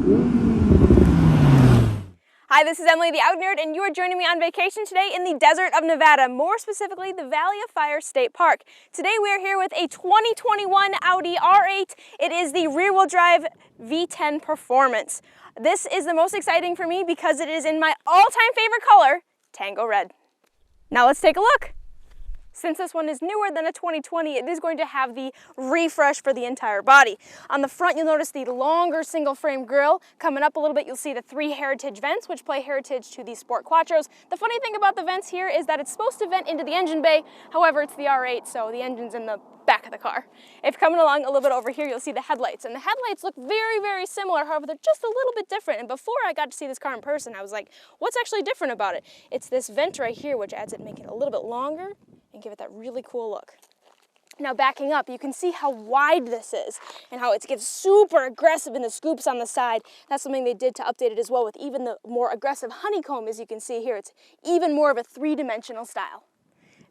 Hi, this is Emily the Audi Nerd, and you are joining me on vacation today in the desert of Nevada, more specifically the Valley of Fire State Park. Today we are here with a 2021 Audi R8. It is the rear-wheel drive V10 Performance. This is the most exciting for me because it is in my all-time favorite color, Tango Red. Now let's take a look. Since this one is newer than a 2020, it is going to have the refresh for the entire body. On the front, you'll notice the longer single frame grille. Coming up a little bit, you'll see the 3 heritage vents, which play heritage to the Sport Quattros. The funny thing about the vents here is that it's supposed to vent into the engine bay. However, it's the R8, so the engine's in the back of the car. If coming along a little bit over here, you'll see the headlights. And the headlights look very, very similar. However, they're just a little bit different. And before I got to see this car in person, I was like, what's actually different about it? It's this vent right here, which adds it, make it a little bit longer and give it that really cool look. Now backing up, you can see how wide this is and how it gets super aggressive in the scoops on the side. That's something they did to update it as well with even the more aggressive honeycomb, as you can see here. It's even more of a 3-dimensional style.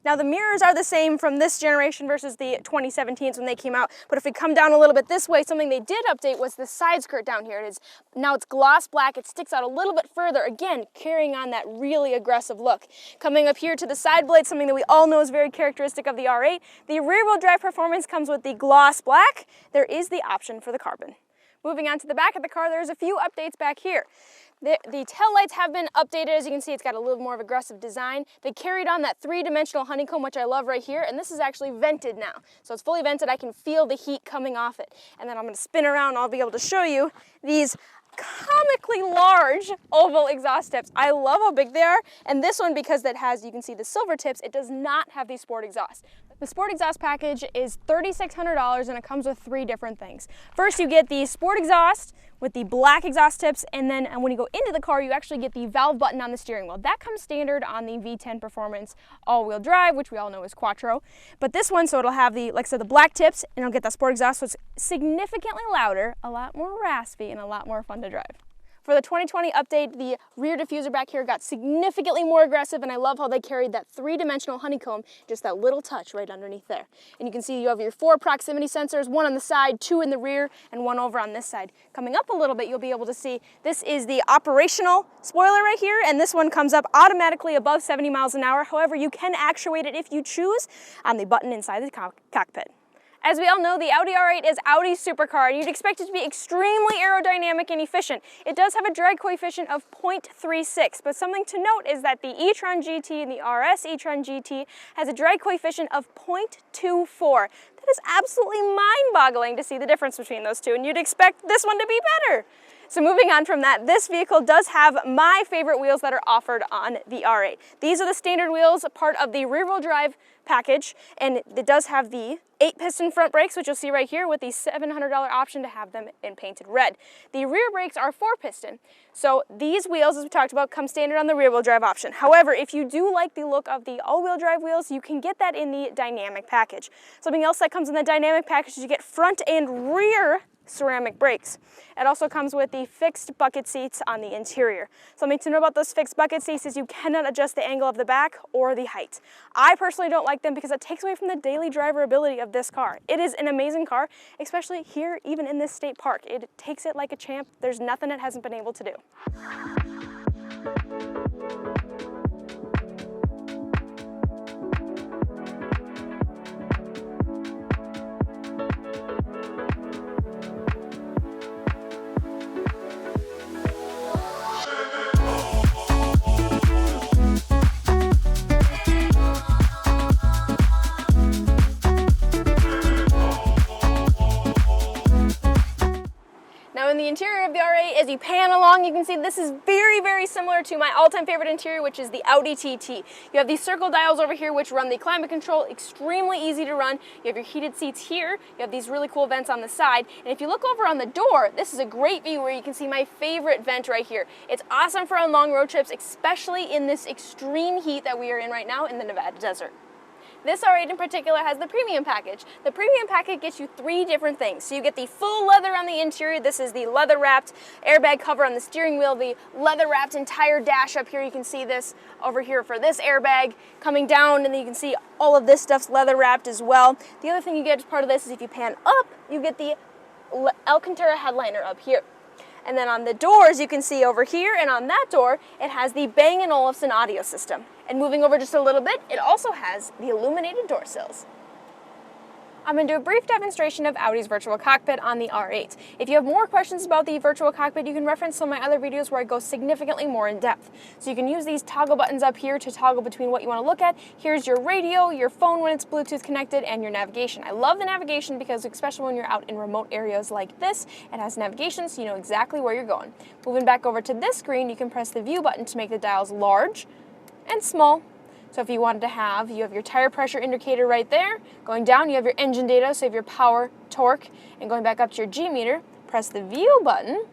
Now the mirrors are the same from this generation versus the 2017s when they came out, but if we come down a little bit this way, something they did update was the side skirt down here. Now it's gloss black, it sticks out a little bit further, again, carrying on that really aggressive look. Coming up here to the side blade, something that we all know is very characteristic of the R8, the rear-wheel drive performance comes with the gloss black. There is the option for the carbon. Moving on to the back of the car, there's a few updates back here. The taillights have been updated. As you can see, it's got a little more of aggressive design. They carried on that 3-dimensional honeycomb, which I love right here, and this is actually vented now. So it's fully vented. I can feel the heat coming off it. And then I'm going to spin around and I'll be able to show you these comically large oval exhaust tips. I love how big they are, and this one, because it has, you can see the silver tips, it does not have the sport exhaust. The sport exhaust package is $3,600 and it comes with 3 different things. First, you get the sport exhaust with the black exhaust tips, and then when you go into the car, you actually get the valve button on the steering wheel. That comes standard on the V10 Performance all-wheel drive, which we all know is Quattro. But this one, so it'll have the, like I said, the black tips, and it'll get that sport exhaust, so it's significantly louder, a lot more raspy, and a lot more fun to drive. For the 2020 update, the rear diffuser back here got significantly more aggressive, and I love how they carried that 3-dimensional honeycomb, just that little touch right underneath there. And you can see you have your 4 proximity sensors, 1 on the side, 2 in the rear, and 1 over on this side. Coming up a little bit, you'll be able to see this is the operational spoiler right here, and this one comes up automatically above 70 miles an hour. However, you can actuate it if you choose on the button inside the cockpit. As we all know, the Audi R8 is Audi's supercar, and you'd expect it to be extremely aerodynamic and efficient. It does have a drag coefficient of 0.36, but something to note is that the e-tron GT and the RS e-tron GT has a drag coefficient of 0.24. That is absolutely mind-boggling to see the difference between those two, and you'd expect this one to be better. So moving on from that, this vehicle does have my favorite wheels that are offered on the R8. These are the standard wheels, part of the rear-wheel drive package, and it does have the 8-piston front brakes, which you'll see right here with the $700 option to have them in painted red. The rear brakes are 4-piston. So these wheels, as we talked about, come standard on the rear-wheel drive option. However, if you do like the look of the all-wheel drive wheels, you can get that in the dynamic package. Something else that comes in the dynamic package is you get front and rear ceramic brakes. It also comes with the fixed bucket seats on the interior. Something to know about those fixed bucket seats is you cannot adjust the angle of the back or the height. I personally don't like them because it takes away from the daily driverability of this car. It is an amazing car, especially here, even in this state park. It takes it like a champ. There's nothing it hasn't been able to do. Now in the interior of the R8, as you pan along, you can see this is very, very similar to my all-time favorite interior, which is the Audi TT. You have these circle dials over here which run the climate control, extremely easy to run. You have your heated seats here, you have these really cool vents on the side, and if you look over on the door, this is a great view where you can see my favorite vent right here. It's awesome for on long road trips, especially in this extreme heat that we are in right now in the Nevada desert. This R8 in particular has the premium package. The premium package gets you 3 different things. So you get the full leather on the interior. This is the leather wrapped airbag cover on the steering wheel, the leather wrapped entire dash up here. You can see this over here for this airbag coming down, and then you can see all of this stuff's leather wrapped as well. The other thing you get as part of this is if you pan up, you get the Alcantara headliner up here. And then on the doors, you can see over here, and on that door, it has the Bang & Olufsen audio system. And moving over just a little bit, it also has the illuminated door sills. I'm going to do a brief demonstration of Audi's virtual cockpit on the R8. If you have more questions about the virtual cockpit, you can reference some of my other videos where I go significantly more in depth. So you can use these toggle buttons up here to toggle between what you want to look at. Here's your radio, your phone when it's Bluetooth connected, and your navigation. I love the navigation because especially when you're out in remote areas like this, it has navigation so you know exactly where you're going. Moving back over to this screen, you can press the view button to make the dials large and small. So if you wanted to have, you have your tire pressure indicator right there. Going down, you have your engine data, so you have your power, torque, and going back up to your G meter, press the view button,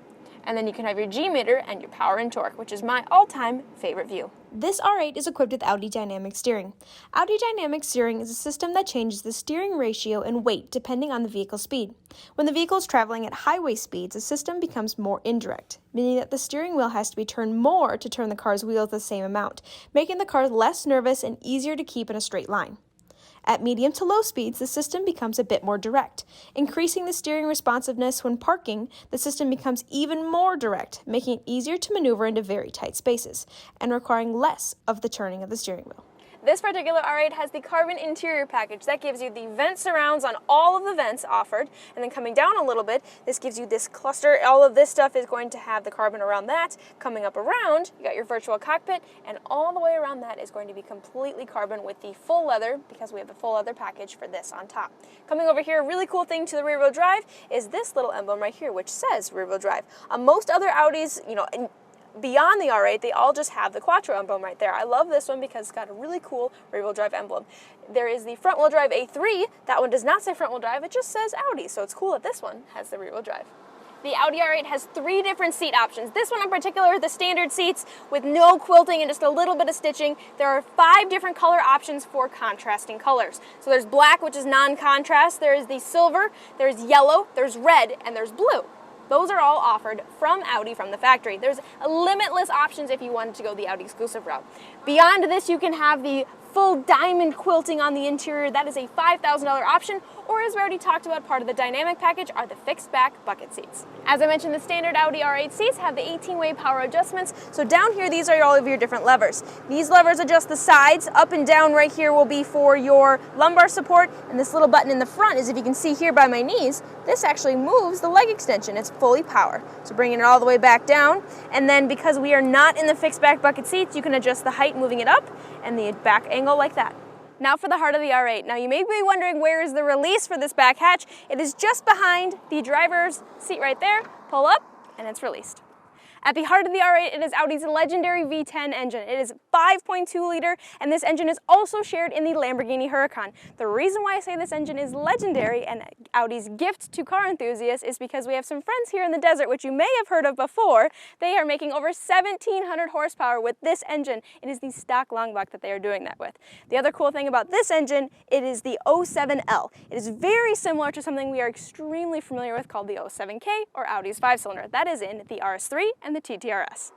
and then you can have your G meter and your power and torque, which is my all-time favorite view. This R8 is equipped with Audi Dynamic Steering. Audi Dynamic Steering is a system that changes the steering ratio and weight depending on the vehicle's speed. When the vehicle is traveling at highway speeds, the system becomes more indirect, meaning that the steering wheel has to be turned more to turn the car's wheels the same amount, making the car less nervous and easier to keep in a straight line. At medium to low speeds, the system becomes a bit more direct. Increasing the steering responsiveness when parking, the system becomes even more direct, making it easier to maneuver into very tight spaces, and requiring less of the turning of the steering wheel. This particular R8 has the carbon interior package. That gives you the vent surrounds on all of the vents offered, and then coming down a little bit, this gives you this cluster. All of this stuff is going to have the carbon around that. Coming up around, you got your virtual cockpit, and all the way around that is going to be completely carbon with the full leather, because we have the full leather package for this on top. Coming over here, a really cool thing to the rear wheel drive is this little emblem right here, which says rear wheel drive. On most other Audis, beyond the R8, they all just have the Quattro emblem right there. I love this one because it's got a really cool rear-wheel drive emblem. There is the front-wheel drive A3. That one does not say front-wheel drive, it just says Audi, so it's cool that this one has the rear-wheel drive. The Audi R8 has 3 different seat options. This one in particular, the standard seats with no quilting and just a little bit of stitching. There are 5 different color options for contrasting colors. So there's black, which is non-contrast, there is the silver, there's yellow, there's red, and there's blue. Those are all offered from Audi from the factory. There's limitless options if you wanted to go the Audi exclusive route. Beyond this, you can have the full diamond quilting on the interior. That is a $5,000 option, or as we already talked about, part of the dynamic package are the fixed back bucket seats. As I mentioned, the standard Audi R8 seats have the 18-way power adjustments. So down here, these are all of your different levers. These levers adjust the sides. Up and down right here will be for your lumbar support, and this little button in the front is, if you can see here by my knees, this actually moves the leg extension. It's fully power. So bringing it all the way back down, and then because we are not in the fixed back bucket seats, you can adjust the height moving it up and the back angle like that. Now for the heart of the R8. Now you may be wondering, where is the release for this back hatch? It is just behind the driver's seat right there. Pull up and it's released. At the heart of the R8, it is Audi's legendary V10 engine. It is 5.2 liter, and this engine is also shared in the Lamborghini Huracan. The reason why I say this engine is legendary and Audi's gift to car enthusiasts is because we have some friends here in the desert, which you may have heard of before. They are making over 1,700 horsepower with this engine. It is the stock longbuck that they are doing that with. The other cool thing about this engine, it is the 07L. It is very similar to something we are extremely familiar with called the 07K, or Audi's 5-cylinder. That is in the RS3 and the TTRS.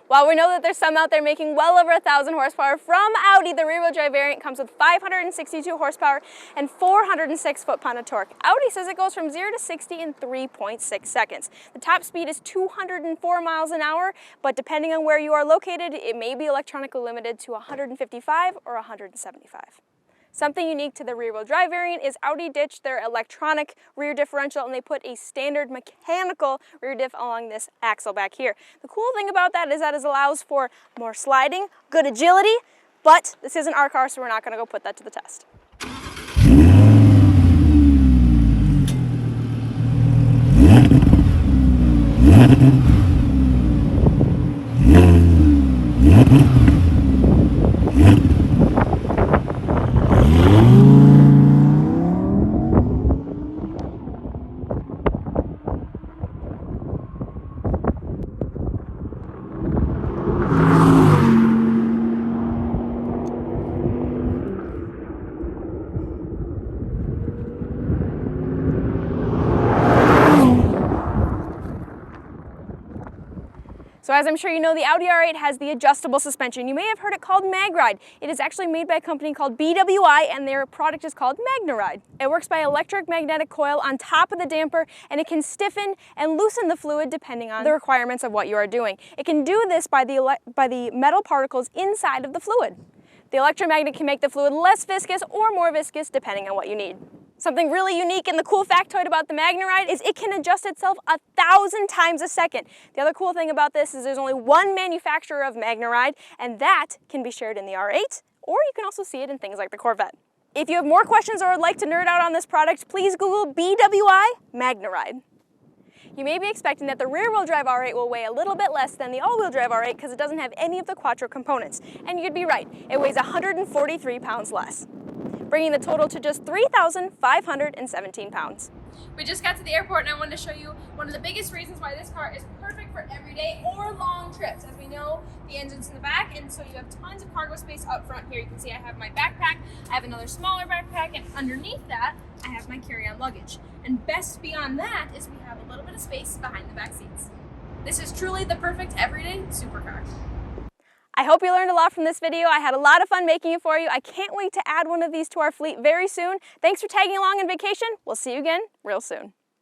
While we know that there's some out there making well over 1,000 horsepower from Audi, the rear-wheel drive variant comes with 562 horsepower and 406 foot-pound of torque. Audi says it goes from 0 to 60 in 3.6 seconds. The top speed is 204 miles an hour, but depending on where you are located, it may be electronically limited to 155 or 175. Something unique to the rear-wheel drive variant is Audi ditched their electronic rear differential and they put a standard mechanical rear diff along this axle back here. The cool thing about that is that it allows for more sliding, good agility, but this isn't our car, so we're not going to go put that to the test. So as I'm sure you know, the Audi R8 has the adjustable suspension. You may have heard it called MagRide. It is actually made by a company called BWI, and their product is called MagneRide. It works by electric magnetic coil on top of the damper, and it can stiffen and loosen the fluid depending on the requirements of what you are doing. It can do this by the metal particles inside of the fluid. The electromagnet can make the fluid less viscous or more viscous depending on what you need. Something really unique and the cool factoid about the MagneRide is it can adjust itself 1,000 times a second. The other cool thing about this is there's only one manufacturer of MagneRide, and that can be shared in the R8, or you can also see it in things like the Corvette. If you have more questions or would like to nerd out on this product, please Google BWI MagneRide. You may be expecting that the rear-wheel drive R8 will weigh a little bit less than the all-wheel drive R8 because it doesn't have any of the quattro components. And you'd be right, it weighs 143 pounds less, bringing the total to just 3,517 pounds. We just got to the airport and I wanted to show you one of the biggest reasons why this car is perfect for everyday or long trips. As we know, the engine's in the back, and so you have tons of cargo space up front here. You can see I have my backpack, I have another smaller backpack, and underneath that, I have my carry-on luggage. And best beyond that is we have a little bit of space behind the back seats. This is truly the perfect everyday supercar. I hope you learned a lot from this video. I had a lot of fun making it for you. I can't wait to add one of these to our fleet very soon. Thanks for tagging along on vacation. We'll see you again real soon.